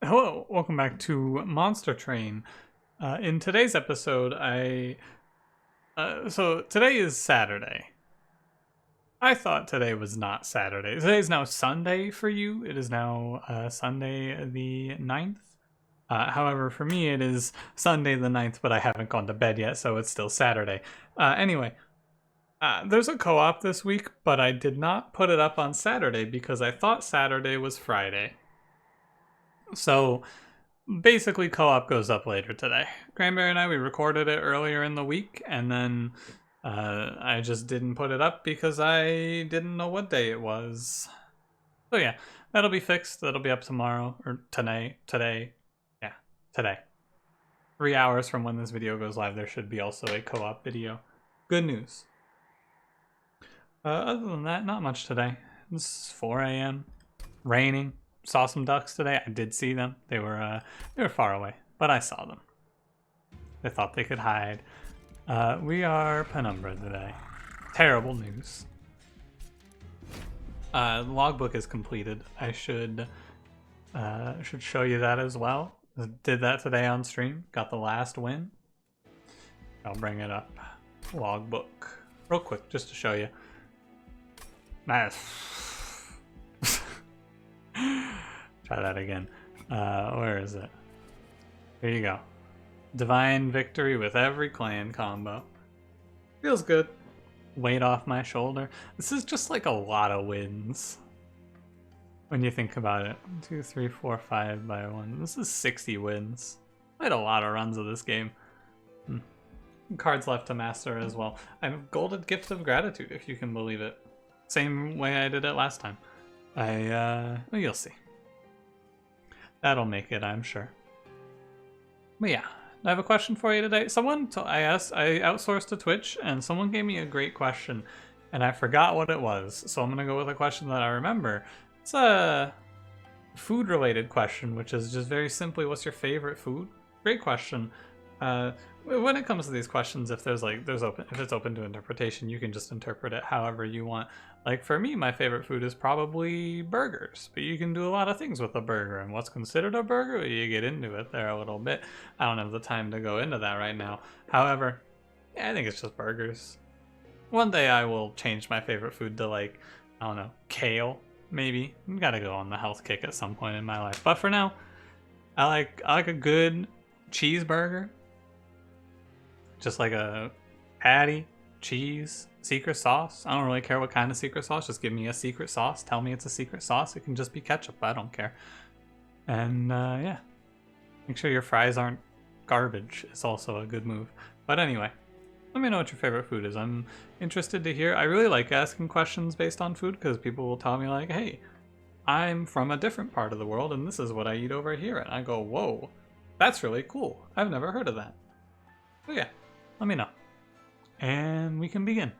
Hello, welcome back to Monster Train. In today's episode, so today is Saturday. I thought today was not Saturday. Today is now Sunday for you. It is now Sunday the 9th. However, for me, it is Sunday the 9th, but I haven't gone to bed yet, so it's still Saturday. Anyway, there's a co-op this week, but I did not put it up on Saturday because I thought Saturday was Friday. So basically co-op goes up later today. Cranberry and I, we recorded it earlier in the week, and then I just didn't put it up because I didn't know what day it was. So yeah, that'll be fixed. That'll be up tomorrow, or today. Yeah, today. 3 hours from when this video goes live, there should be also a co-op video. Good news. Other than that, not much today. It's 4 a.m. Raining. Saw some ducks today. I did see them. They were far away, but I saw them. They thought they could hide. We are Penumbra today. Terrible news. The logbook is completed. I should show you that as well. Did that today on stream. Got the last win. I'll bring it up. Logbook. Real quick, just to show you. Nice. Try that again. Where is it? Here you go. Divine victory with every clan combo. Feels good. Weight off my shoulder. This is just like a lot of wins. When you think about it. 1, 2, 3, 4, 5 by 1. This is 60 wins. I had a lot of runs of this game. Cards left to master as well. I have Golden Gift of Gratitude, if you can believe it. Same way I did it last time. Well, you'll see. That'll make it, I'm sure. But yeah, I have a question for you today. I outsourced to Twitch, and someone gave me a great question, and I forgot what it was. So I'm gonna go with a question that I remember. It's a food-related question, which is just very simply, what's your favorite food? Great question. When it comes to these questions, if it's open to interpretation, you can just interpret it however you want. Like for me, my favorite food is probably burgers, but you can do a lot of things with a burger. And what's considered a burger? You get into it there a little bit. I don't have the time to go into that right now. However, yeah, I think it's just burgers. One day I will change my favorite food to, like, I don't know, kale, maybe. I've got to go on the health kick at some point in my life. But for now, I like a good cheeseburger. Just like a patty, cheese, secret sauce. I don't really care what kind of secret sauce. Just give me a secret sauce. Tell me it's a secret sauce. It can just be ketchup. I don't care. And yeah, make sure your fries aren't garbage. It's also a good move. But anyway, let me know what your favorite food is. I'm interested to hear. I really like asking questions based on food because people will tell me like, hey, I'm from a different part of the world and this is what I eat over here. And I go, whoa, that's really cool. I've never heard of that. So yeah. Let me know. And we can begin.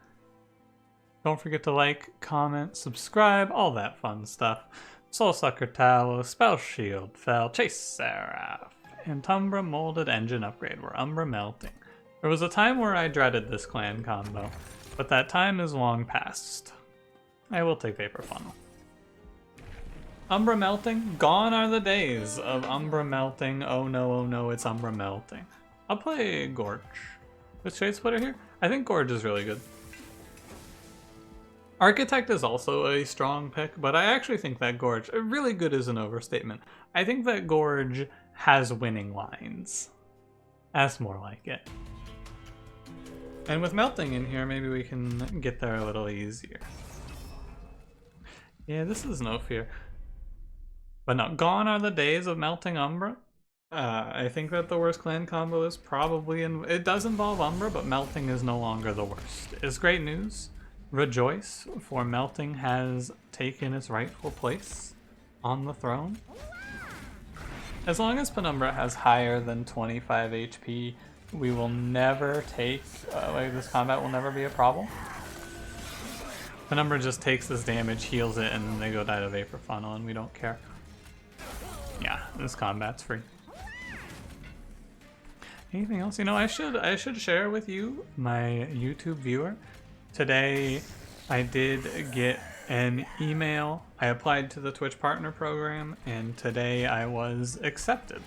Don't forget to like, comment, subscribe, all that fun stuff. Soul Sucker Talos, Spell Shield Fell, Chase Seraph, and Umbra Molded Engine Upgrade were Umbra Melting. There was a time where I dreaded this clan combo, but that time is long past. I will take Vapor Funnel. Umbra Melting? Gone are the days of Umbra Melting. Oh no, it's Umbra Melting. I'll play Gorge. With Shade Splitter here? I think Gorge is really good. Architect is also a strong pick, but I actually think that Gorge, really good is an overstatement. I think that Gorge has winning lines. That's more like it. And with Melting in here, maybe we can get there a little easier. Yeah, this is no fear. But no, gone are the days of Melting Umbra. I think that the worst clan combo is probably it does involve Umbra, but Melting is no longer the worst. It's great news. Rejoice, for Melting has taken its rightful place on the throne. As long as Penumbra has higher than 25 HP, we will never take, like this combat will never be a problem. Penumbra just takes this damage, heals it, and then they go die to Vapor Funnel, and we don't care. Yeah, this combat's free. Anything else? You know, I should share with you, my YouTube viewer. Today, I did get an email. I applied to the Twitch Partner Program, and today I was accepted.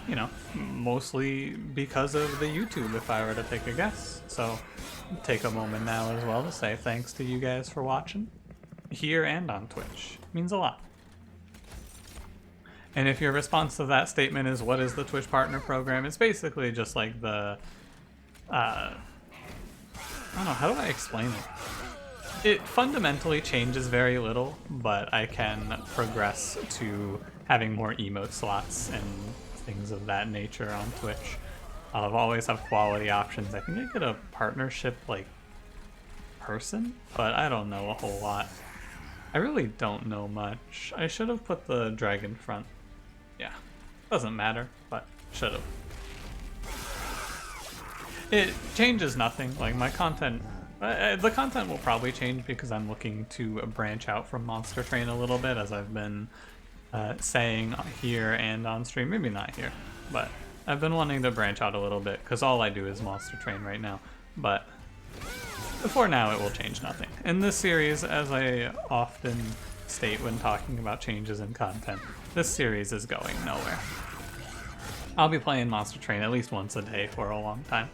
You know, mostly because of the YouTube, if I were to take a guess. So, take a moment now as well to say thanks to you guys for watching, here and on Twitch. It means a lot. And if your response to that statement is, what is the Twitch Partner Program? It's basically just like the, I don't know, how do I explain it? It fundamentally changes very little, but I can progress to having more emote slots and things of that nature on Twitch. I'll always have quality options. I think I get a partnership like person, but I don't know a whole lot. I really don't know much. I should have put the dragon front. Yeah, doesn't matter, but should have. It changes nothing. Like my content, the content will probably change because I'm looking to branch out from monstertrain a little bit, as I've been saying here and on stream. Maybe not here, but I've been wanting to branch out a little bit because all I do is monstertrain right now. But for now, it will change nothing. In this series, as I often state when talking about changes in content, this series is going nowhere. I'll be playing monstertrain at least once a day for a long time.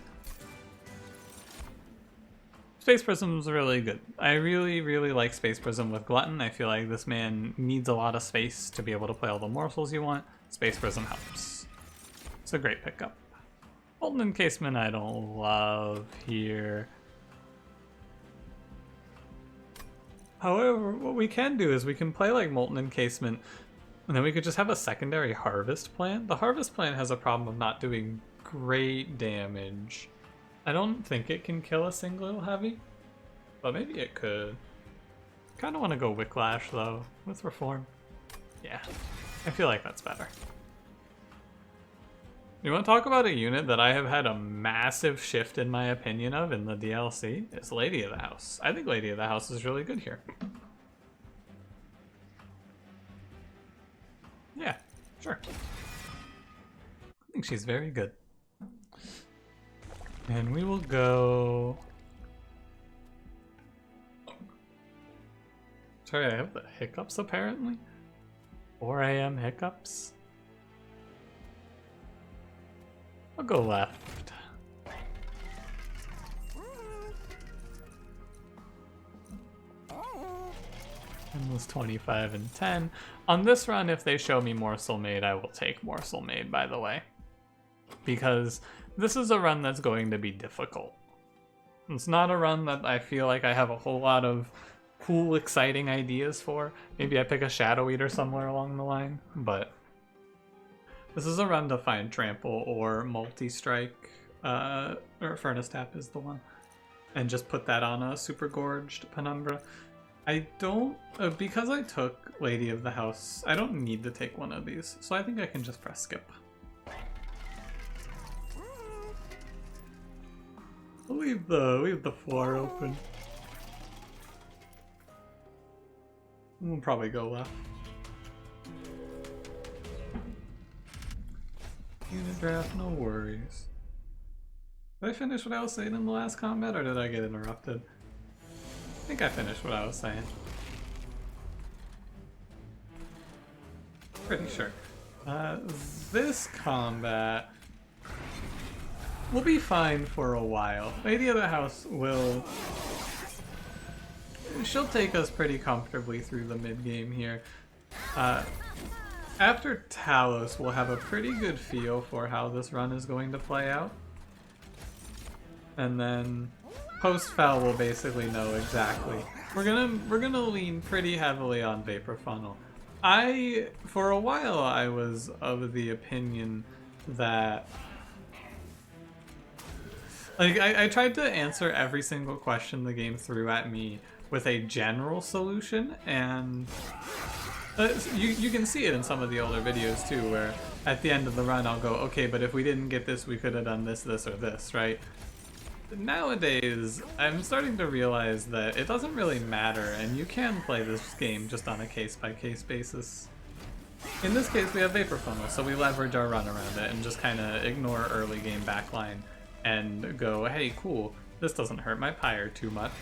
Space Prism's really good. I really like Space Prism with Glutton. I feel like this man needs a lot of space to be able to play all the morsels you want. Space Prism helps. It's a great pickup. Molten Encasement I don't love here. However, what we can do is we can play like Molten Encasement, and then we could just have a secondary Harvest Plant. The Harvest Plant has a problem of not doing great damage. I don't think it can kill a single heavy, but maybe it could. Kind of want to go Wicklash though, with Reform. Yeah, I feel like that's better. You want to talk about a unit that I have had a massive shift in my opinion of in the DLC? It's Lady of the House. I think Lady of the House is really good here. Yeah, sure. I think she's very good. And we will go... Sorry, I have the hiccups apparently. 4 AM hiccups. I'll go left. And was 25 and 10. On this run, if they show me Morsel Maid, I will take Morsel Maid, by the way. Because this is a run that's going to be difficult. It's not a run that I feel like I have a whole lot of cool, exciting ideas for. Maybe I pick a Shadow Eater somewhere along the line, but this is a run to find Trample or Multi-Strike, or Furnace Tap is the one, and just put that on a Super Gorged Penumbra. I don't, because I took Lady of the House, I don't need to take one of these, so I think I can just press skip. I'll leave the floor open. We'll probably go left. Unit draft, no worries. Did I finish what I was saying in the last combat, or did I get interrupted? I think I finished what I was saying. Pretty sure. This combat will be fine for a while. Lady of the House will... She'll take us pretty comfortably through the mid-game here. After Talos, we'll have a pretty good feel for how this run is going to play out. And then post-Fel we'll basically know exactly. We're gonna lean pretty heavily on Vapor Funnel. For a while I was of the opinion that like I tried to answer every single question the game threw at me with a general solution, and you can see it in some of the older videos too, where at the end of the run I'll go, okay, but if we didn't get this, we could have done this, this, or this, right? Nowadays, I'm starting to realize that it doesn't really matter, and you can play this game just on a case-by-case basis. In this case, we have Vapor Funnel, so we leverage our run around it and just kind of ignore early game backline and go, hey, cool, this doesn't hurt my pyre too much.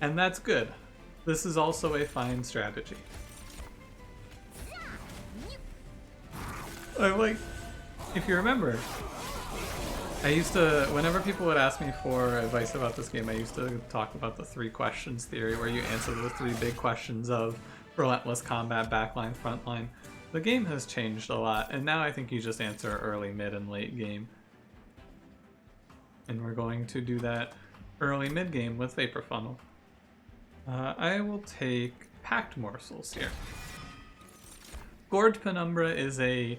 And that's good. This is also a fine strategy. Like, if you remember, I used to, whenever people would ask me for advice about this game, I used to talk about the 3 questions theory, where you answer the 3 big questions of relentless combat, backline, frontline. The game has changed a lot, and now I think you just answer early, mid, and late game. And we're going to do that early mid game with Vapor Funnel. I will take Packed Morsels here. Gorge Penumbra is a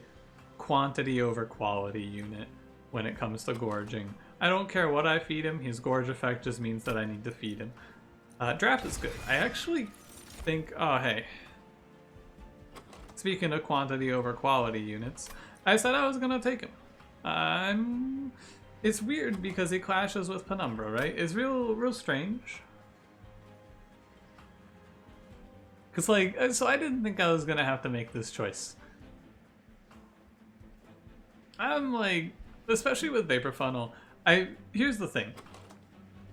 quantity over quality unit when it comes to gorging. I don't care what I feed him, his gorge effect just means that I need to feed him. Draft is good. I actually think, oh hey. Speaking of quantity over quality units, I said I was gonna take him. It's weird because he clashes with Penumbra, right? It's real strange. Cause like, so I didn't think I was gonna have to make this choice. I'm like, especially with Vapor Funnel, here's the thing.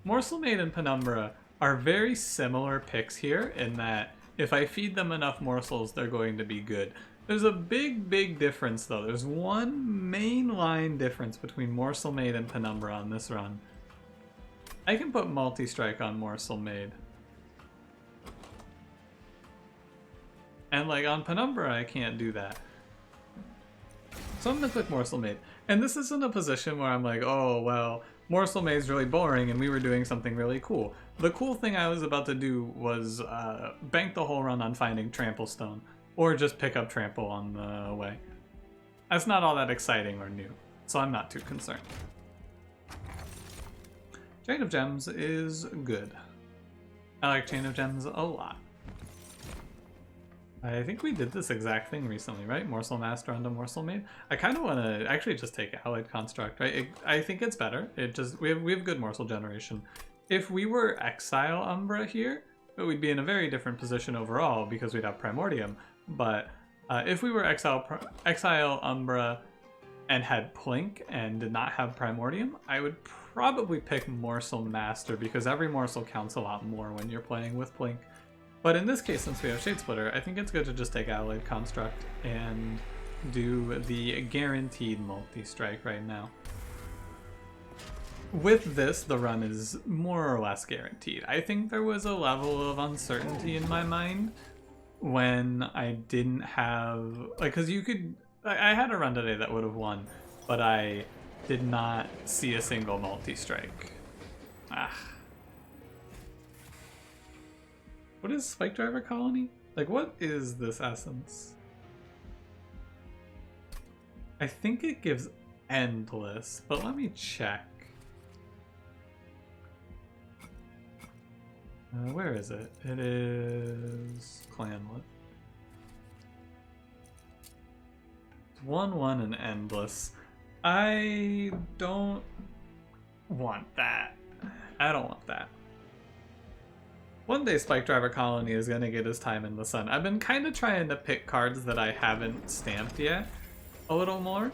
Morsel Maid and Penumbra are very similar picks here in that if I feed them enough morsels, they're going to be good. There's a big difference though. There's one main line difference between Morsel Maid and Penumbra on this run. I can put multi-strike on Morsel Maid. And like on Penumbra, I can't do that. So I'm gonna click Morsel Maid. And this isn't a position where I'm like, oh, well, Morsel Maid's really boring and we were doing something really cool. The cool thing I was about to do was bank the whole run on finding Trample Stone, or just pick up Trample on the way. That's not all that exciting or new, so I'm not too concerned. Chain of Gems is good. I like Chain of Gems a lot. I think we did this exact thing recently, right? Morsel Master onto Morsel Maid. I kind of want to actually just take Allied Construct, right? I think it's better. We have good morsel generation. If we were Exile Umbra here, we'd be in a very different position overall because we'd have Primordium. But if we were Exile Umbra and had Plink and did not have Primordium, I would probably pick Morsel Master because every morsel counts a lot more when you're playing with Plink. But in this case, since we have Shade Splitter, I think it's good to just take Allied Construct and do the guaranteed multi-strike right now. With this, the run is more or less guaranteed. I think there was a level of uncertainty in my mind when I didn't have, like, because you could, I had a run today that would have won, but I did not see a single multi-strike. What is Spike Driver Colony? Like, what is this essence? I think it gives Endless, but let me check. Where is it? It is Clanlet. It's 1/1 and Endless. I don't want that. I don't want that. One day Spike Driver Colony is going to get his time in the sun. I've been kind of trying to pick cards that I haven't stamped yet a little more.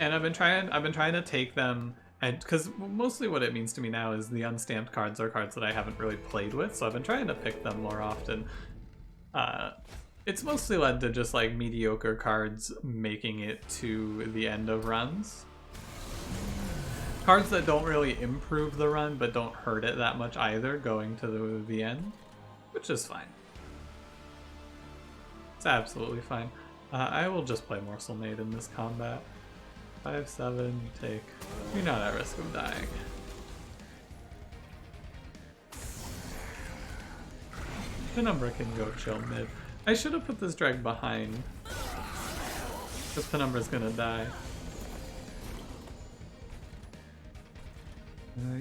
And I've been trying to take them, and because mostly what it means to me now is the unstamped cards are cards that I haven't really played with, so I've been trying to pick them more often. It's mostly led to just like mediocre cards making it to the end of runs. Cards that don't really improve the run, but don't hurt it that much either, going to the end, which is fine. It's absolutely fine. I will just play Morsel Maid in this combat. 5/7, take. You're not at risk of dying. Penumbra can go chill mid. I should have put this drag behind, because Penumbra's gonna die.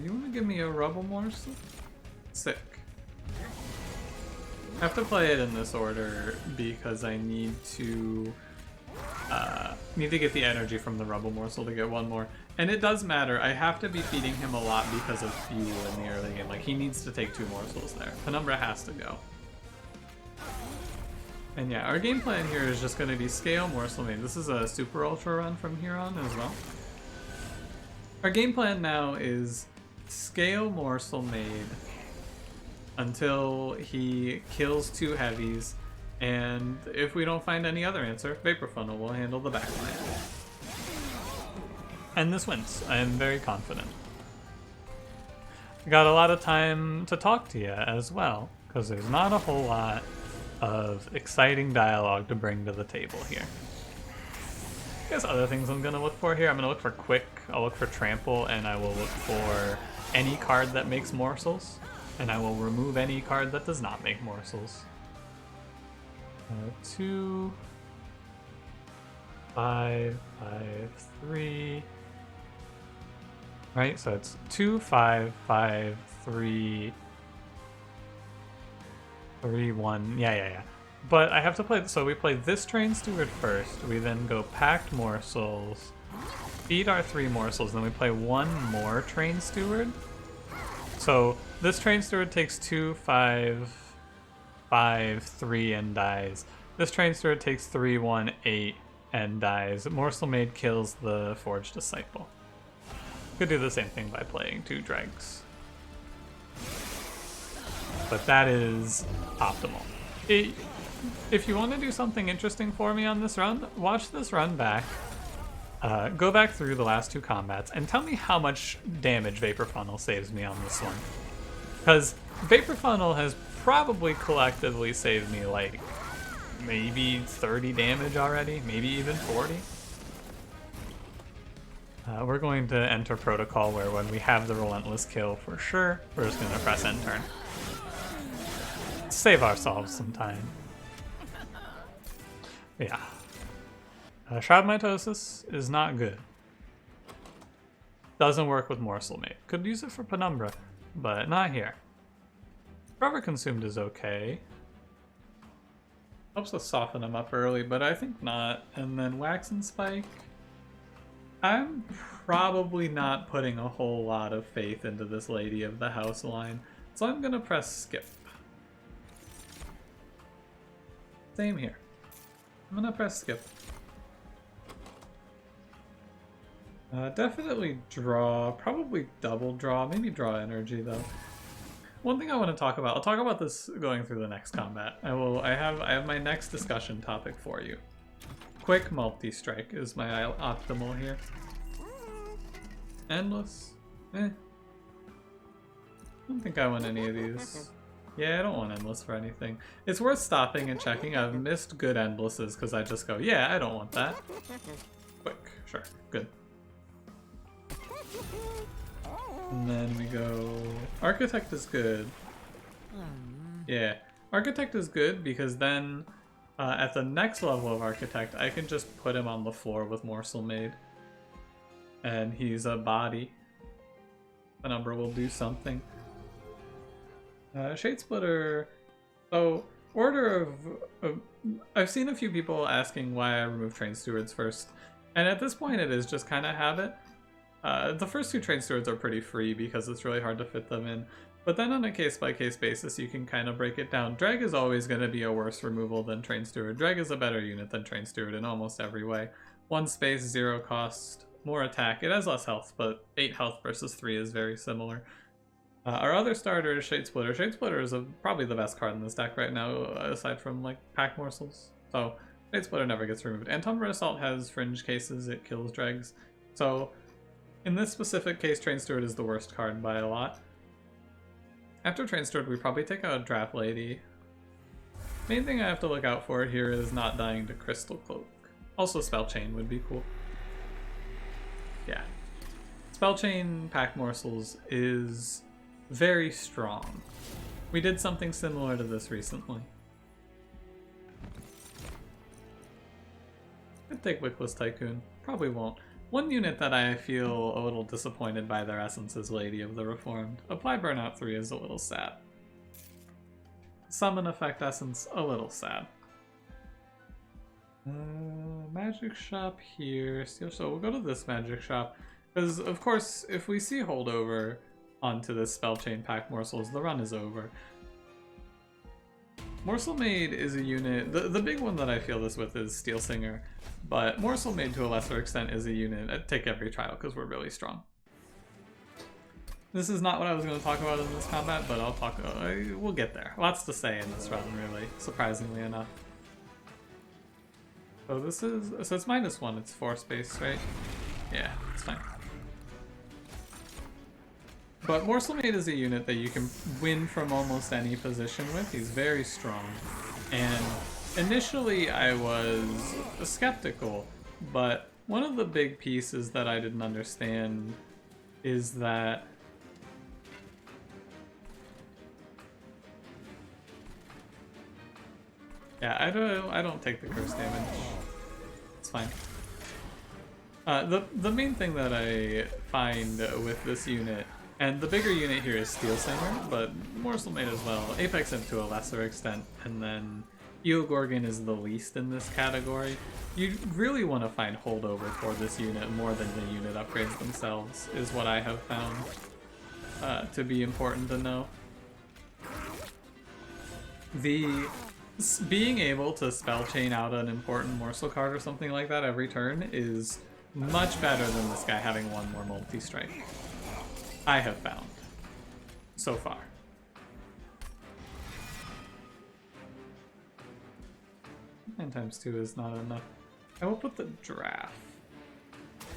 You want to give me a Rubble Morsel? Sick. I have to play it in this order because I need to get the energy from the Rubble Morsel to get one more. And it does matter. I have to be feeding him a lot because of fuel in the early game. Like, he needs to take 2 morsels there. Penumbra has to go. And yeah, our game plan here is just going to be scale Morsel Maid. This is a super ultra run from here on as well. Our game plan now is scale Morsel Maid until he kills 2 heavies, and if we don't find any other answer, Vapor Funnel will handle the backline. And this wins. I am very confident. Got a lot of time to talk to you as well, because there's not a whole lot of exciting dialogue to bring to the table here. I guess other things I'm going to look for here, I'm going to look for Quick, I'll look for Trample, and I will look for any card that makes morsels, and I will remove any card that does not make morsels. 2, 5, 5, 3. Right, so it's 2, 5, 5, 3, 3, 1. Yeah. But I have to play, so we play this Train Steward first. We then go Packed Morsels, feed our 3 morsels, then we play 1 more Train Steward. So this Train Steward takes 2, 5, 5, 3, and dies. This Train Steward takes 3, 1, 8, and dies. Morsel Maid kills the Forged Disciple. Could do the same thing by playing 2 dregs. But that is optimal. If you want to do something interesting for me on this run, watch this run back, go back through the last 2 combats, and tell me how much damage Vapor Funnel saves me on this one. Because Vapor Funnel has probably collectively saved me like maybe 30 damage already, maybe even 40. We're going to enter protocol where when we have the Relentless kill for sure, we're just going to press end turn. Save ourselves some time. Yeah. Shroud Mitosis is not good. Doesn't work with Morsel Maid. Could use it for Penumbra, but not here. Forever Consumed is okay. Helps us soften them up early, but I think not. And then Wax and Spike. I'm probably not putting a whole lot of faith into this Lady of the House line, so I'm gonna press skip. Same here. I'm gonna press skip. Definitely draw, probably double draw, maybe draw energy though. One thing I want to talk about, I'll talk about this going through the next combat. I have my next discussion topic for you. Quick multi-strike is my optimal here. Endless? I don't think I want any of these. Yeah, I don't want Endless for anything. It's worth stopping and checking. I've missed good Endlesses because I just go, yeah, I don't want that. Quick, sure, good. And then we go... Architect is good. Yeah, Architect is good because then at the next level of Architect, I can just put him on the floor with Morsel Maid. And he's a body. Penumbra will do something. Shade Splitter... So, order of... I've seen a few people asking why I remove Train Stewards first. And at this point it is just kind of habit. The first 2 Train Stewards are pretty free because it's really hard to fit them in. But then on a case-by-case basis, you can kind of break it down. Dreg is always going to be a worse removal than Train Steward. Dreg is a better unit than Train Steward in almost every way. 1 space, 0 cost, more attack. It has less health, but 8 health versus 3 is very similar. Our other starter is Shade Splitter. Shade Splitter is probably the best card in this deck right now, aside from like pack morsels. So Shade Splitter never gets removed. And Tumbler Assault has fringe cases, it kills dregs. So in this specific case, Train Steward is the worst card by a lot. After Train Steward, we probably take out Draft Lady. Main thing I have to look out for here is not dying to Crystal Cloak. Also Spell Chain would be cool. Yeah. Spell Chain Pack Morsels is very strong. We did something similar to this recently. Could take Wickless Tycoon. Probably won't. One unit that I feel a little disappointed by their essence is Lady of the Reformed. Apply Burnout 3 is a little sad. Summon Effect Essence, a little sad. Magic Shop here. So we'll go to this Magic Shop. Because, of course, if we see Holdover onto this Spell Chain Pack Morsels, the run is over. Morsel Maid is a unit, the big one that I feel this with is Steel Singer, but Morsel Maid to a lesser extent is a unit at take every trial because we're really strong. This is not what I was going to talk about in this combat, but I'll talk. We'll get there. Lots to say in this run, really, surprisingly enough. So this is, so it's -1. It's force based, right? Yeah, it's fine. But Morsel Maid is a unit that you can win from almost any position with. He's very strong, and initially I was skeptical, but one of the big pieces that I didn't understand is that yeah, I don't take the curse damage. It's fine. The main thing that I find with this unit, and the bigger unit here is Steel Singer, but Morsel Maid as well, Apex Imp to a lesser extent, and then Eogorgon is the least in this category. You really want to find holdover for this unit more than the unit upgrades themselves, is what I have found to be important to know. Being able to spell chain out an important morsel card or something like that every turn is much better than this guy having one more multi-strike. I have found. So far. 9 times 2 is not enough. I will put the draft.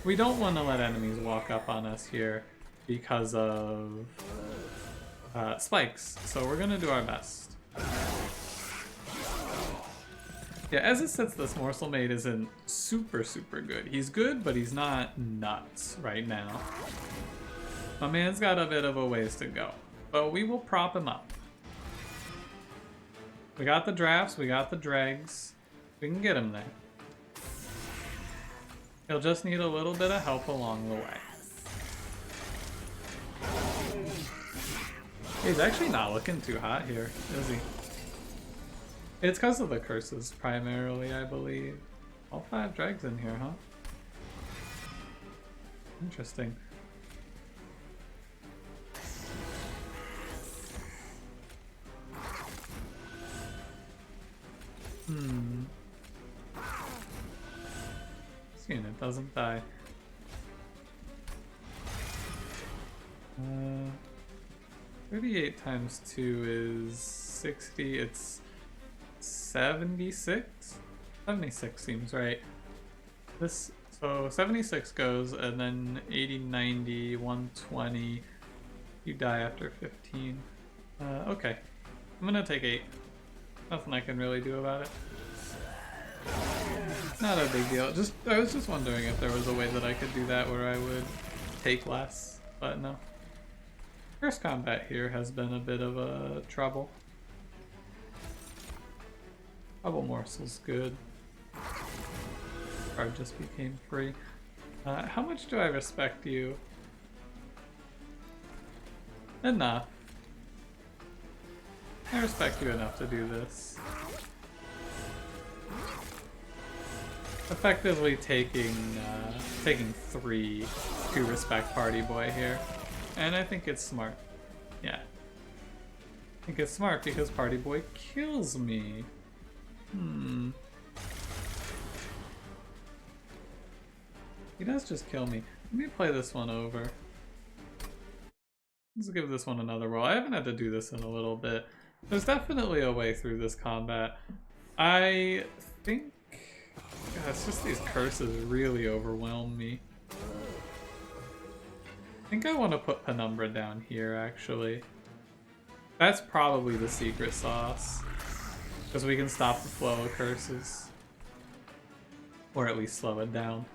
We don't want to let enemies walk up on us here because of spikes, so we're gonna do our best. Yeah, as it sits, this Morsel Maid isn't super good. He's good, but he's not nuts right now. My man's got a bit of a ways to go, but we will prop him up. We got the drafts, we got the dregs. We can get him there. He'll just need a little bit of help along the way. He's actually not looking too hot here, is he? It's because of the curses, primarily, I believe. All 5 dregs in here, huh? Interesting. This unit doesn't die. 38 times 2 is 60. It's 76? 76 seems right. So 76 goes, and then 80, 90, 120. You die after 15. Okay. I'm gonna take 8. Nothing I can really do about it. Not a big deal. I was just wondering if there was a way that I could do that where I would take less, but no. First combat here has been a bit of a trouble. Double morsel's good. Card just became free. How much do I respect you? Enough. I respect you enough to do this. Effectively taking 3 to respect Party Boy here. And I think it's smart. Yeah. I think it's smart because Party Boy kills me. He does just kill me. Let me play this one over. Let's give this one another roll. I haven't had to do this in a little bit. There's definitely a way through this combat. I think... God, it's just these curses really overwhelm me. I think I want to put Penumbra down here, actually. That's probably the secret sauce. Because we can stop the flow of curses. Or at least slow it down.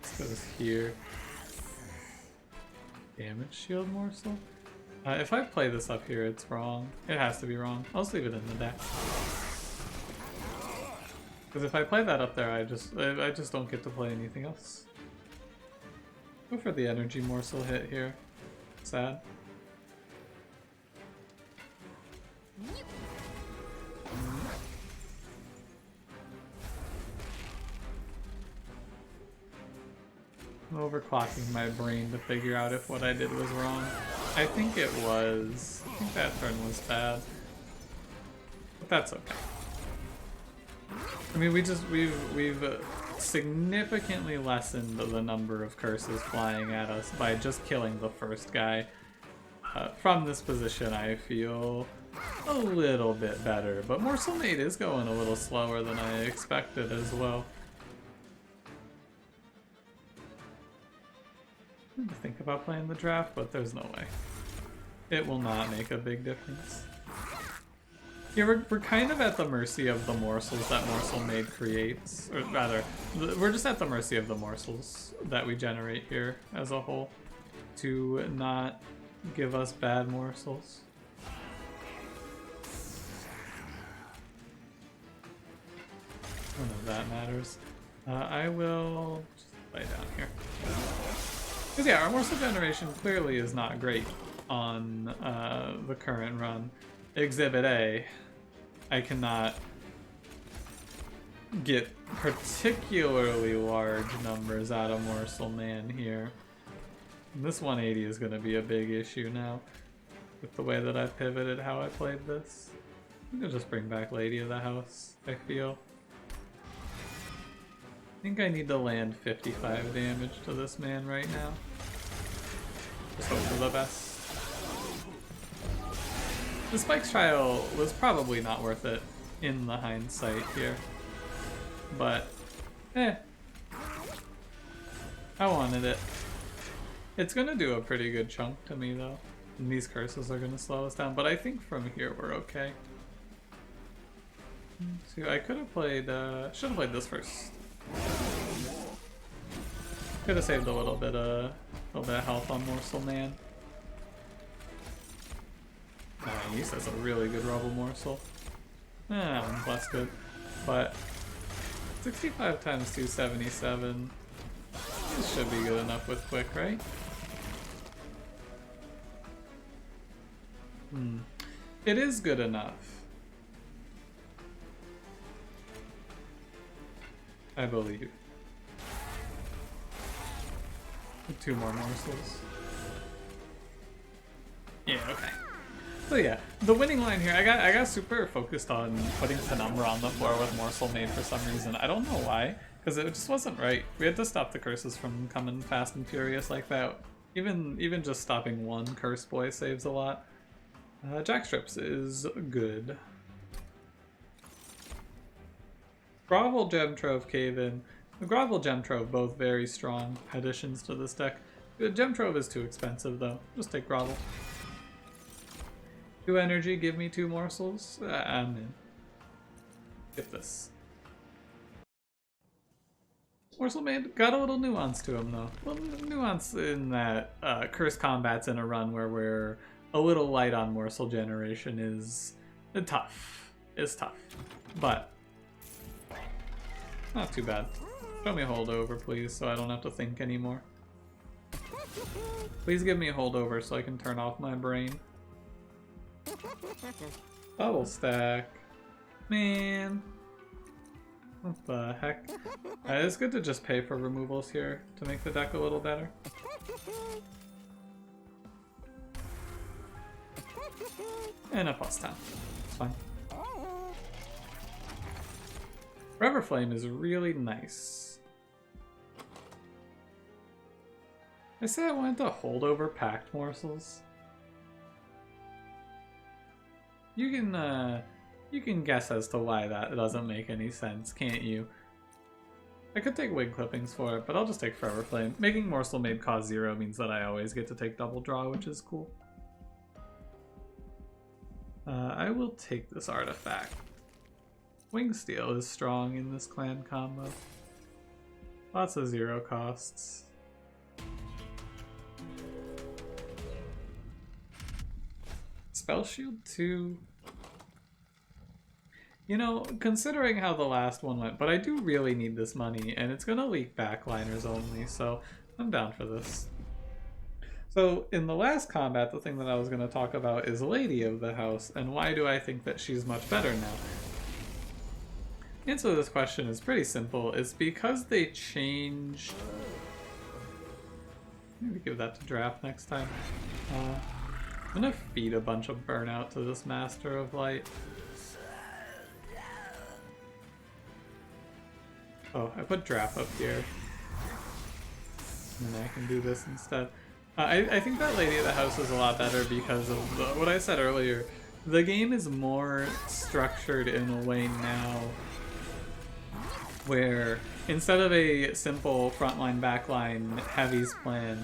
This goes here. Damage shield morsel? If I play this up here, it's wrong. It has to be wrong. I'll just leave it in the deck. Because if I play that up there, I just don't get to play anything else. Go for the energy morsel hit here. Sad. I'm overclocking my brain to figure out if what I did was wrong. I think it was. I think that turn was bad. But that's okay. I mean, we've significantly lessened the number of curses flying at us by just killing the first guy. From this position, I feel a little bit better, but Morsel Maid is going a little slower than I expected as well. I had to think about playing the draft, but there's no way. It will not make a big difference. Yeah, we're kind of at the mercy of the morsels that Morsel Maid creates. Or rather, we're just at the mercy of the morsels that we generate here as a whole to not give us bad morsels. None of that matters. I will just lay down here. Because yeah, our morsel generation clearly is not great on the current run. Exhibit A, I cannot get particularly large numbers out of Morsel Man here. And this 180 is going to be a big issue now with the way that I pivoted how I played this. I'm going to just bring back Lady of the House, I feel. I think I need to land 55 damage to this man right now. Just hope for the best. The Spikes trial was probably not worth it in the hindsight here. But, I wanted it. It's gonna do a pretty good chunk to me though. And these curses are gonna slow us down, but I think from here we're okay. See, I could have played, should have played this first. Could have saved a little bit of health on Morsel Man. Nice, that's a really good rubble morsel. That one's less good. But 65 times 277. This should be good enough with quick, right? It is good enough. I believe. 2 more morsels. Yeah, okay. So yeah, the winning line here, I got super focused on putting Penumbra on the floor with Morsel Maid for some reason. I don't know why, because it just wasn't right. We had to stop the curses from coming fast and furious like that. Even just stopping one curse boy saves a lot. Jackstrips is good. Grovel, Gemtrove, Cave-In. The Grovel, Gemtrove, both very strong additions to this deck. Gemtrove is too expensive though. Just take Grovel. 2 energy, give me 2 morsels. I'm in. Get this. Morsel Maid got a little nuance to him though. A little nuance in that curse combats in a run where we're a little light on morsel generation is tough. It's tough. But not too bad. Show me a holdover, please, so I don't have to think anymore. Please give me a holdover so I can turn off my brain. Bubble stack. Man. What the heck? It's good to just pay for removals here to make the deck a little better. And a +10. It's fine. Forever Flame is really nice. I say I wanted to hold over packed morsels. You can guess as to why that doesn't make any sense, can't you? I could take wig clippings for it, but I'll just take Forever Flame. Making Morsel Maid cost 0 means that I always get to take double draw, which is cool. I will take this artifact. Wingsteel is strong in this clan combo. Lots of 0 costs. Spell Shield 2. You know, considering how the last one went, but I do really need this money, and it's gonna leak backliners only, so I'm down for this. So, in the last combat, the thing that I was gonna talk about is Lady of the House, and why do I think that she's much better now? The answer to this question is pretty simple. It's because they changed... Maybe give that to draft next time. I'm gonna feed a bunch of burnout to this Master of Light. Oh, I put Draft up here. And I can do this instead. I think that Lady of the House is a lot better because of what I said earlier. The game is more structured in a way now where instead of a simple frontline backline heavies plan,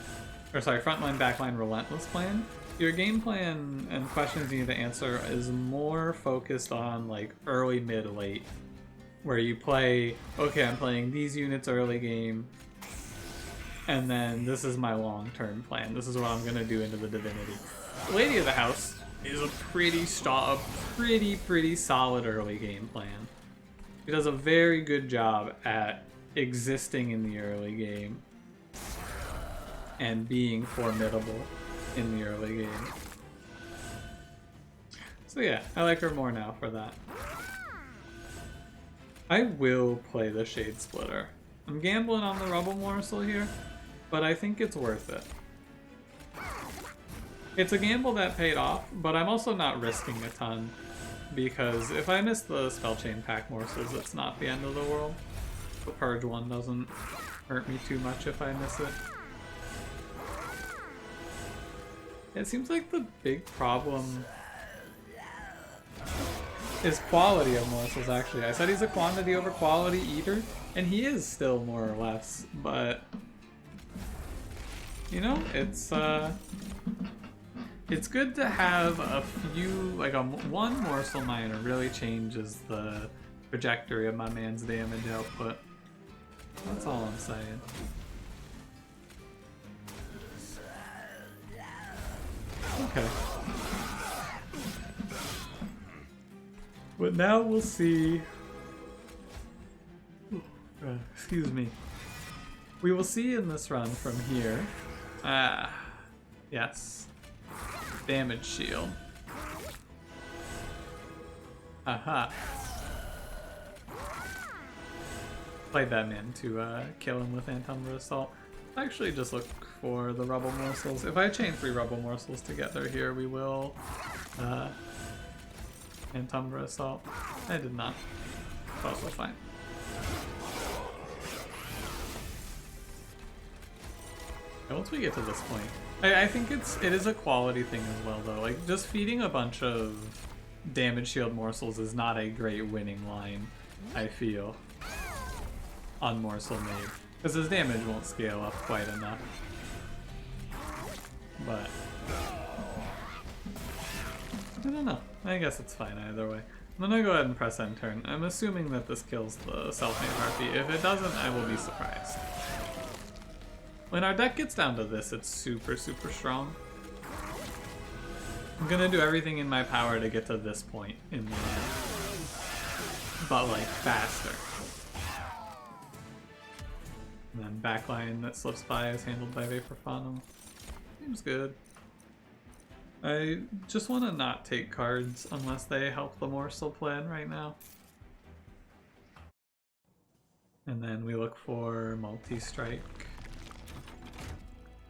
or sorry, frontline backline relentless plan, your game plan and questions you need to answer is more focused on like early, mid, late. Where you play, okay, I'm playing these units early game, and then this is my long-term plan. This is what I'm gonna do into the Divinity. Lady of the House is a pretty solid early game plan. She does a very good job at existing in the early game and being formidable in the early game. So yeah, I like her more now for that. I will play the Shade Splitter. I'm gambling on the Rubble Morsel here, but I think it's worth it. It's a gamble that paid off, but I'm also not risking a ton, because if I miss the Spell Chain Pack Morsels, it's not the end of the world. The Purge one doesn't hurt me too much if I miss it. It seems like the big problem is quality of morsels, actually. I said he's a quantity over quality eater, and he is still more or less, but you know, it's good to have a few, like one morsel miner really changes the trajectory of my man's damage output. That's all I'm saying. Okay. But now we'll see. Excuse me. We will see in this run from here. Yes. Damage shield. Aha. Played that man to kill him with Antumbra Assault. Actually, just look for the Rubble Morsels. If I chain 3 Rubble Morsels together here, we will Antumbra Assault. I did not. Also fine. And once we get to this point, I think it is a quality thing as well though. Like just feeding a bunch of damage shield morsels is not a great winning line, I feel, on Morsel Maid. Because his damage won't scale up quite enough. But I don't know. I guess it's fine either way. I'm gonna go ahead and press end turn. I'm assuming that this kills the self-made harpy. If it doesn't, I will be surprised. When our deck gets down to this, it's super strong. I'm gonna do everything in my power to get to this point in the end. But like faster. And then backline that slips by is handled by Vapor Funnel. Seems good. I just want to not take cards unless they help the Morsel plan right now. And then we look for multi-strike.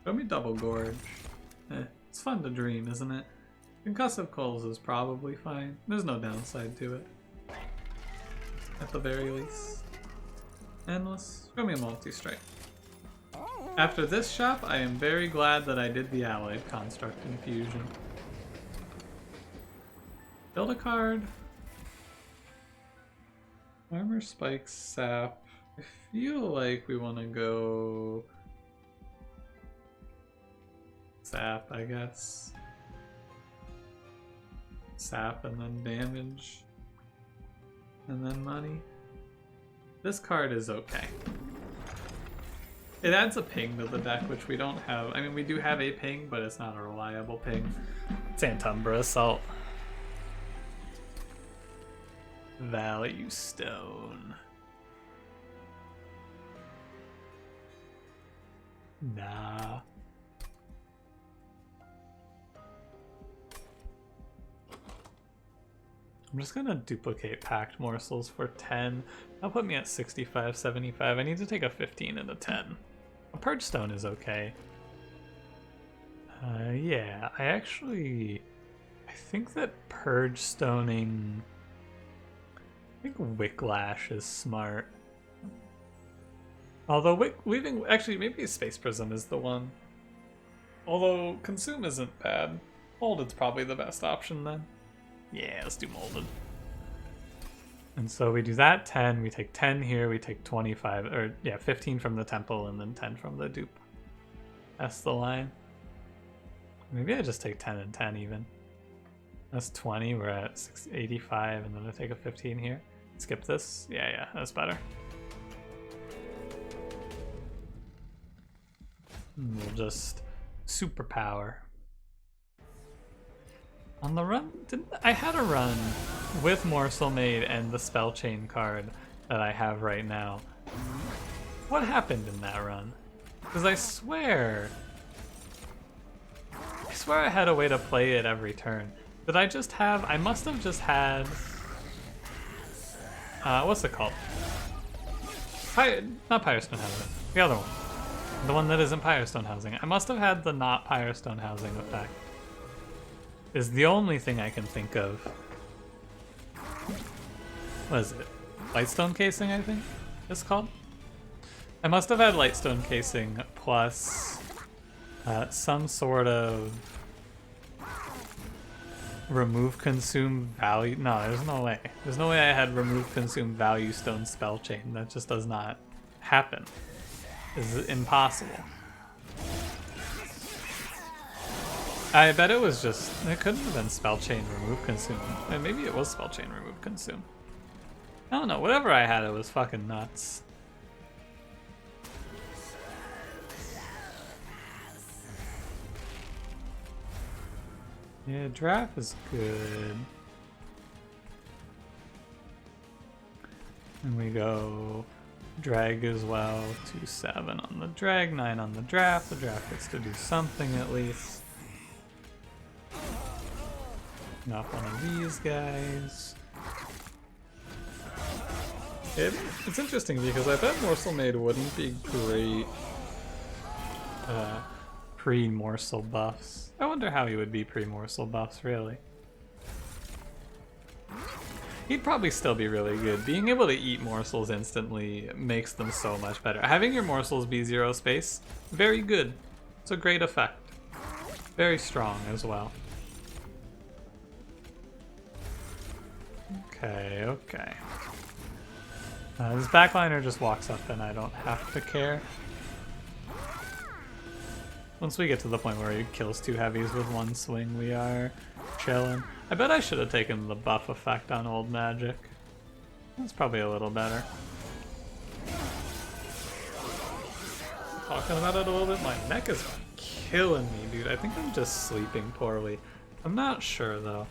Show me Double Gorge. It's fun to dream, isn't it? Concussive Coals is probably fine. There's no downside to it. At the very least. Endless. Show me a multi-strike. After this shop, I am very glad that I did the Alloyed Construct Infusion. Build a card. Armor Spikes Sap. I feel like we want to go Sap, I guess. Sap and then damage. And then money. This card is okay. It adds a ping to the deck, which we don't have. I mean, we do have a ping, but it's not a reliable ping. It's Antumbra Assault. Value Stone. Nah. I'm just gonna duplicate packed morsels for 10. That'll put me at 65, 75. I need to take a 15 and a 10. A Purge Stone is okay. Yeah, I think that Purge Stoning... I think Wicklash is smart. Although weaving, actually, maybe Space Prism is the one. Although Consume isn't bad. Molded's probably the best option then. Yeah, let's do Molded. And so we do that 10, we take 10 here, we take 25, or yeah, 15 from the temple and then 10 from the dupe. That's the line. Maybe I just take 10 and 10 even. That's 20, we're at 85, and then I take a 15 here. Skip this? Yeah, that's better. And we'll just superpower. On the run, I had a run with Morsel Maid and the spell chain card that I have right now. What happened in that run? Because I swear I had a way to play it every turn. Did I just have, I must have just had, what's it called? Not Pyrestone Housing, the other one. The one that isn't Pyrestone Housing. I must have had the not Pyrestone Housing effect. Is the only thing I can think of. What is it? Lightstone Casing, I think it's called? I must have had Lightstone Casing plus some sort of remove consume value. No, there's no way. There's no way I had remove consume value stone spell chain. That just does not happen. It's impossible. I bet it was just, it couldn't have been spell chain remove consume. And maybe it was spell chain remove consume. I don't know, whatever I had, it was fucking nuts. Yeah, draft is good. And we go drag as well, 2-7 on the drag, 9 on the draft. The draft gets to do something at least. Knock one of these guys. It's interesting because I bet Morsel Maid wouldn't be great pre-morsel buffs. I wonder how he would be pre-morsel buffs, really. He'd probably still be really good. Being able to eat morsels instantly makes them so much better. Having your morsels be 0 space, very good. It's a great effect. Very strong as well. Okay. This backliner just walks up and I don't have to care. Once we get to the point where he kills 2 heavies with 1 swing, we are chilling. I bet I should have taken the buff effect on old magic. That's probably a little better. Talking about it a little bit, my neck is killing me, dude. I think I'm just sleeping poorly. I'm not sure though.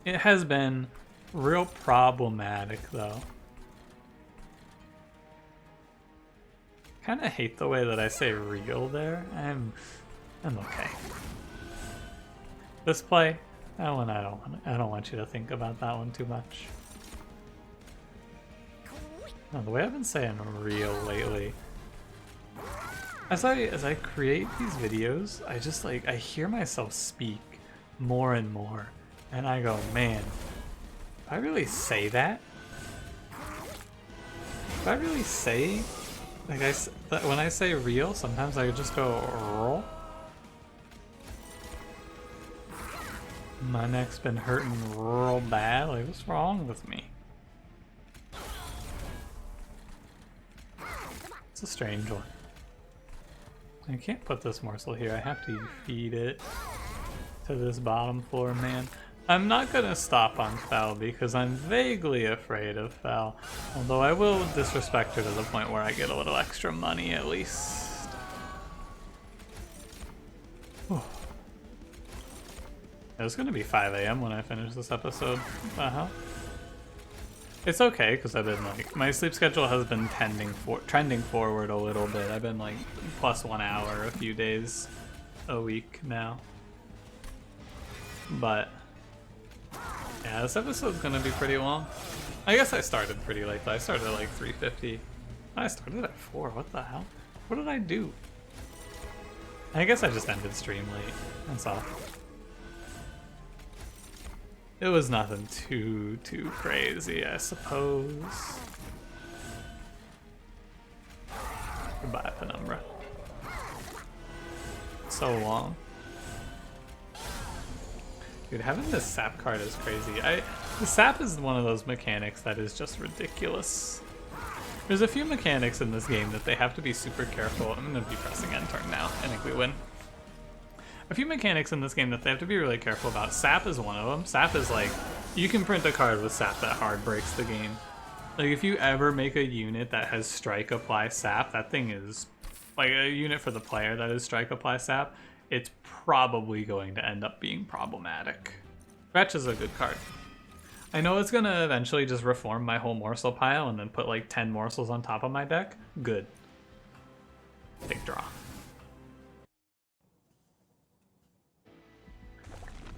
It has been real problematic though. Kind of hate the way that I say real there. I'm okay. This play, that one I don't want you to think about that one too much. No, the way I've been saying real lately. As I create these videos, I just like I hear myself speak more and more. And I go, man, do I really say that? Do I really say, like when I say real, sometimes I just go, roll. My neck's been hurting real bad, like what's wrong with me? It's a strange one. I can't put this morsel here, I have to feed it to this bottom floor man. I'm not gonna stop on Fel because I'm vaguely afraid of Fel, although I will disrespect her to the point where I get a little extra money at least. Whew. It's gonna be 5 AM when I finish this episode. What the hell? It's okay because I've been like, my sleep schedule has been trending forward a little bit. I've been like plus 1 hour a few days a week now. But yeah, this episode's gonna be pretty long. I guess I started pretty late though. I started at like 3:50. I started at 4. What the hell? What did I do? I guess I just ended stream late. That's all. It was nothing too crazy, I suppose. so long. Dude, having this sap card is crazy. The sap is one of those mechanics that is just ridiculous. There's a few mechanics in this game that they have to be super careful. I'm gonna be pressing end turn now. I think we win. A few mechanics in this game that they have to be really careful about. Sap is one of them. Sap is like, you can print a card with sap that hard breaks the game. Like if you ever make a unit that has strike apply sap, that thing is like a unit for the player that is strike apply sap, it's probably going to end up being problematic. Wretch is a good card. I know it's gonna eventually just reform my whole morsel pile and then put like 10 morsels on top of my deck. Good. Big draw.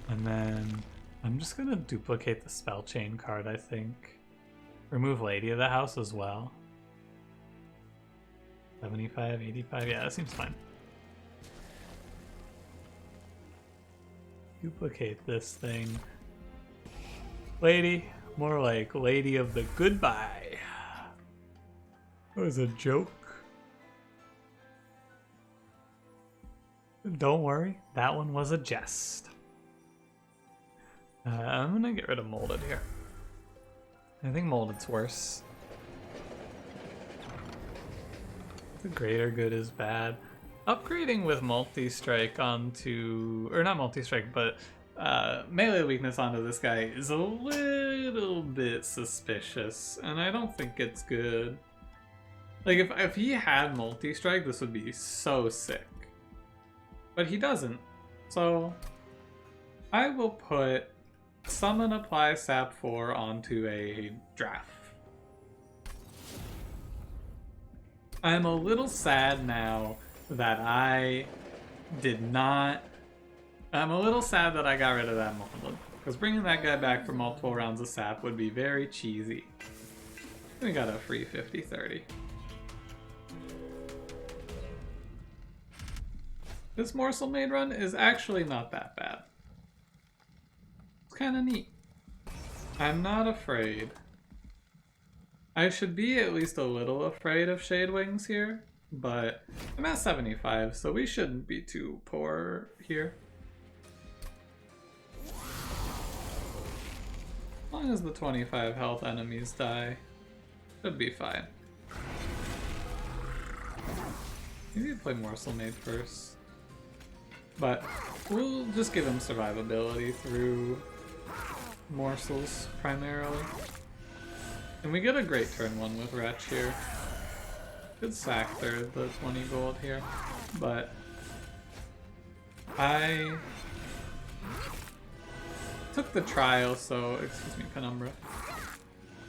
And then I'm just gonna duplicate the spell chain card, I think. Remove Lady of the House as well. 75, 85, yeah, that seems fine. Duplicate this thing. Lady, more like Lady of the Goodbye. That was a joke. Don't worry, that one was a jest. I'm gonna get rid of Molded here. I think Molded's worse. The greater good is bad. Upgrading with multi-strike onto, or not multi-strike, but melee weakness onto this guy is a little bit suspicious, and I don't think it's good. Like if he had multi-strike, this would be so sick. But he doesn't. So I will put Summon Apply Sap 4 onto a draft. I'm a little sad now that I did not... I'm a little sad that I got rid of that Molded, because bringing that guy back for multiple rounds of sap would be very cheesy. We got a free 50-30. This Morsel Maid run is actually not that bad. It's kind of neat. I'm not afraid. I should be at least a little afraid of Shade Wings here, but I'm at 75, so we shouldn't be too poor here. As long as the 25 health enemies die, should be fine. Maybe play Morsel Maid first. But we'll just give him survivability through morsels primarily. And we get a great turn one with Wretch here. Could sack third the 20 gold here, but I took the trial, so excuse me, Penumbra.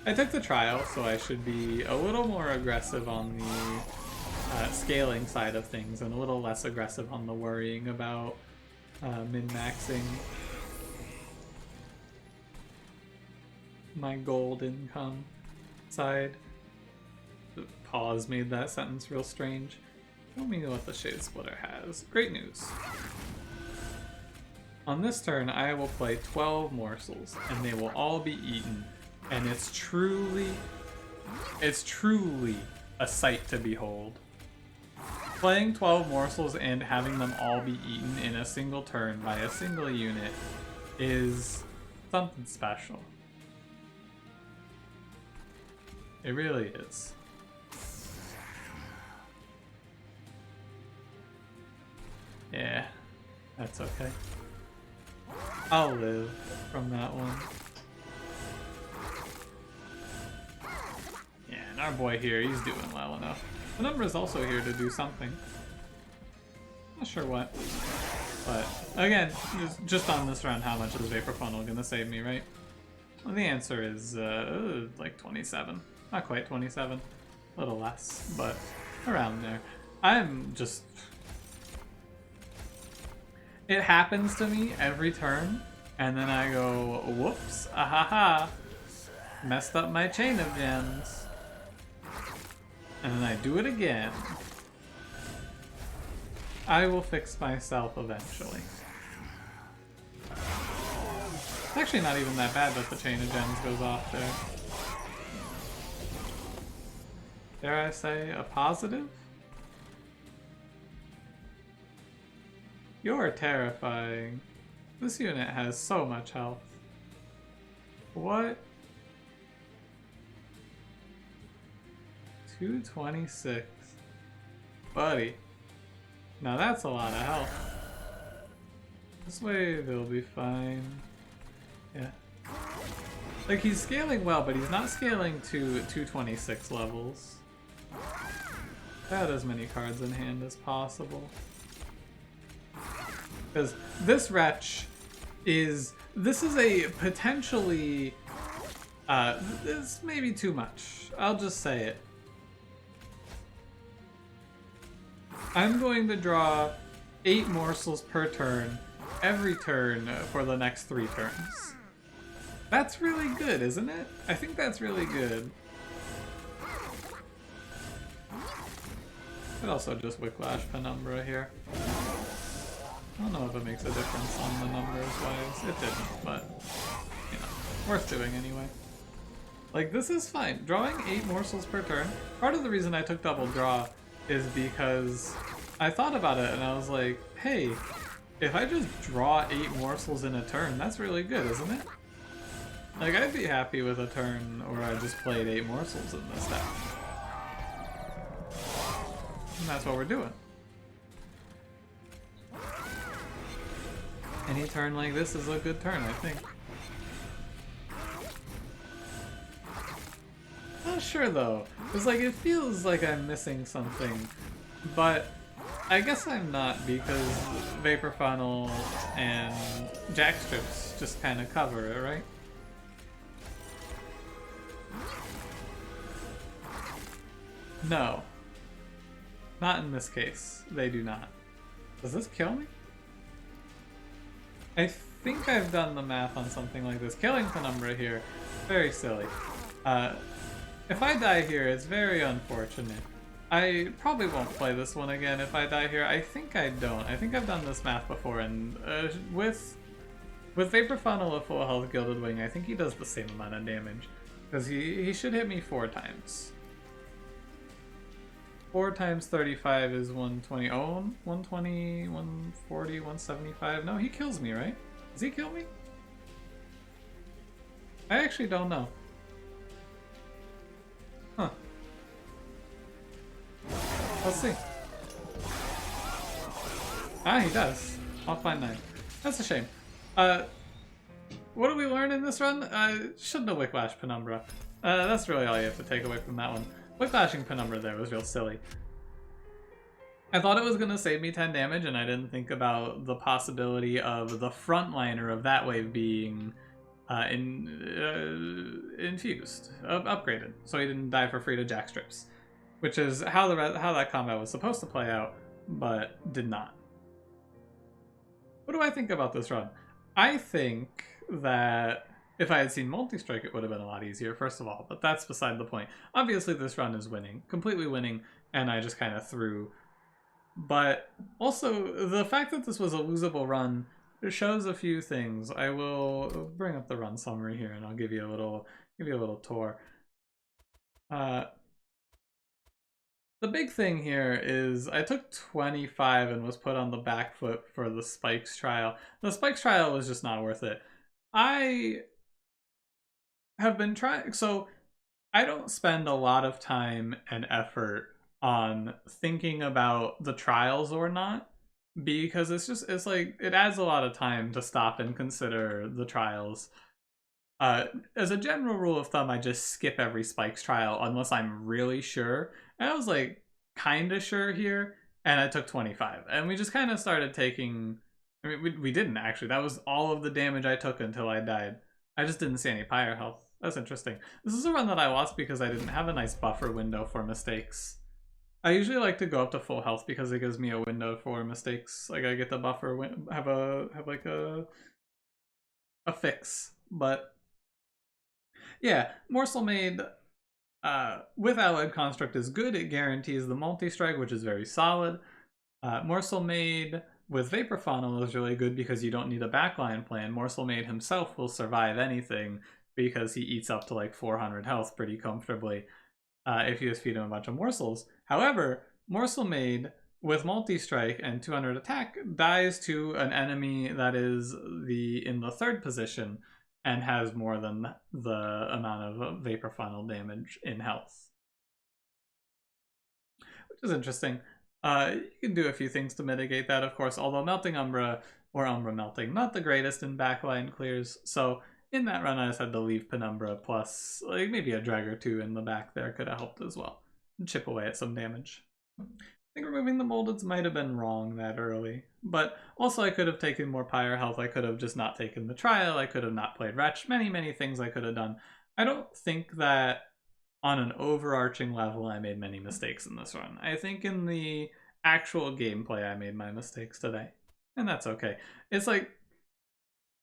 I took the trial, so I should be a little more aggressive on the scaling side of things and a little less aggressive on the worrying about min-maxing my gold income side. The pause made that sentence real strange. Show me what the Shade Splitter has. Great news. On this turn, I will play 12 morsels, and they will all be eaten. And it's truly a sight to behold. Playing 12 morsels and having them all be eaten in a single turn by a single unit is something special. It really is. Yeah, that's okay. I'll live from that one. Yeah, and our boy here, he's doing well enough. The number is also here to do something. Not sure what. But, again, just on this round, how much is Vapor Funnel gonna save me, right? Well, the answer is, like 27. Not quite 27. A little less, but around there. I'm just... It happens to me every turn, and then I go, whoops, ahaha, messed up my chain of gems. And then I do it again. I will fix myself eventually. It's actually not even that bad that the chain of gems goes off there. Dare I say a positive? You're terrifying. This unit has so much health. What? 226. Buddy. Now that's a lot of health. This way they'll be fine. Yeah. Like, he's scaling well, but he's not scaling to 226 levels. Have as many cards in hand as possible. Because this wretch is... This is a potentially... this may be too much. I'll just say it. I'm going to draw 8 morsels per turn, every turn for the next 3 turns. That's really good, isn't it? I think that's really good. Could also just Whiplash Penumbra here. I don't know if it makes a difference on the numbers wise. It didn't, but, you know, worth doing anyway. Like, this is fine. Drawing 8 morsels per turn. Part of the reason I took double draw is because I thought about it and I was like, hey, if I just draw 8 morsels in a turn, that's really good, isn't it? Like, I'd be happy with a turn where I just played 8 morsels in this deck. And that's what we're doing. Any turn like this is a good turn, I think. Not sure though, because like it feels like I'm missing something, but I guess I'm not because Vapor Funnel and Jackstrips just kind of cover it, right? No. Not in this case. They do not. Does this kill me? I think I've done the math on something like this. Killing Penumbra here, very silly. If I die here, it's very unfortunate. I probably won't play this one again if I die here. I think I don't. I think I've done this math before, and with Vapor Funnel of Full Health Gilded Wing, I think he does the same amount of damage. Because he should hit me 4 times. 4 times 35 is 120. Oh, 120, 140, 175. No, he kills me, right? Does he kill me? I actually don't know. Huh. Let's see. Ah, he does. I'll find 9. That's a shame. What do we learn in this run? Shouldn't have Whiplash Penumbra. That's really all you have to take away from that one. Whiplashing Penumbra there was real silly. I thought it was going to save me 10 damage, and I didn't think about the possibility of the frontliner of that wave being infused, upgraded, so he didn't die for free to Jackstrips, which is how that combat was supposed to play out, but did not. What do I think about this run? I think that if I had seen multi-strike, it would have been a lot easier, first of all, but that's beside the point. Obviously, this run is winning, completely winning, and I just kind of threw. But also, the fact that this was a losable run shows a few things. I will bring up the run summary here, and I'll give you a little tour. The big thing here is I took 25 and was put on the back foot for the Spikes trial. The Spikes trial was just not worth it. I have been trying, so I don't spend a lot of time and effort on thinking about the trials or not, because it's like it adds a lot of time to stop and consider the trials. As a general rule of thumb, I just skip every Spikes trial unless I'm really sure. And I was like kind of sure here, and I took 25, and we just kind of started taking. I mean, we didn't actually. That was all of the damage I took until I died. I just didn't see any pyre health. That's interesting. This is a run that I lost because I didn't have a nice buffer window for mistakes. I usually like to go up to full health because it gives me a window for mistakes. Like I get the buffer, have like a fix. But yeah, Morsel Maid with Allied Construct is good. It guarantees the multi-strike, which is very solid. Morsel Maid with Vapor Funnel is really good because you don't need a backline plan. Morsel Maid himself will survive anything because he eats up to like 400 health pretty comfortably if you just feed him a bunch of morsels. However, Morsel Maid with multi-strike and 200 attack, dies to an enemy that is in the 3rd position and has more than the amount of vapor funnel damage in health. Which is interesting. You can do a few things to mitigate that, of course, although Melting Umbra or Umbra Melting, not the greatest in backline clears, so in that run I just had to leave Penumbra, plus like maybe a drag or 2 in the back there could have helped as well. And chip away at some damage. I think removing the Moldeds might have been wrong that early, but also I could have taken more Pyre health, I could have just not taken the Trial, I could have not played Wretch, many things I could have done. I don't think that on an overarching level I made many mistakes in this run. I think in the actual gameplay I made my mistakes today, and that's okay. It's like,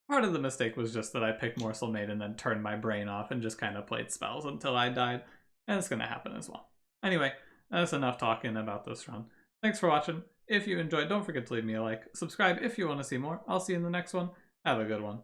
part of the mistake was just that I picked Morsel Maid and then turned my brain off and just kind of played spells until I died, and it's going to happen as well. Anyway, that's enough talking about this run. Thanks for watching. If you enjoyed, don't forget to leave me a like. Subscribe if you want to see more. I'll see you in the next one. Have a good one.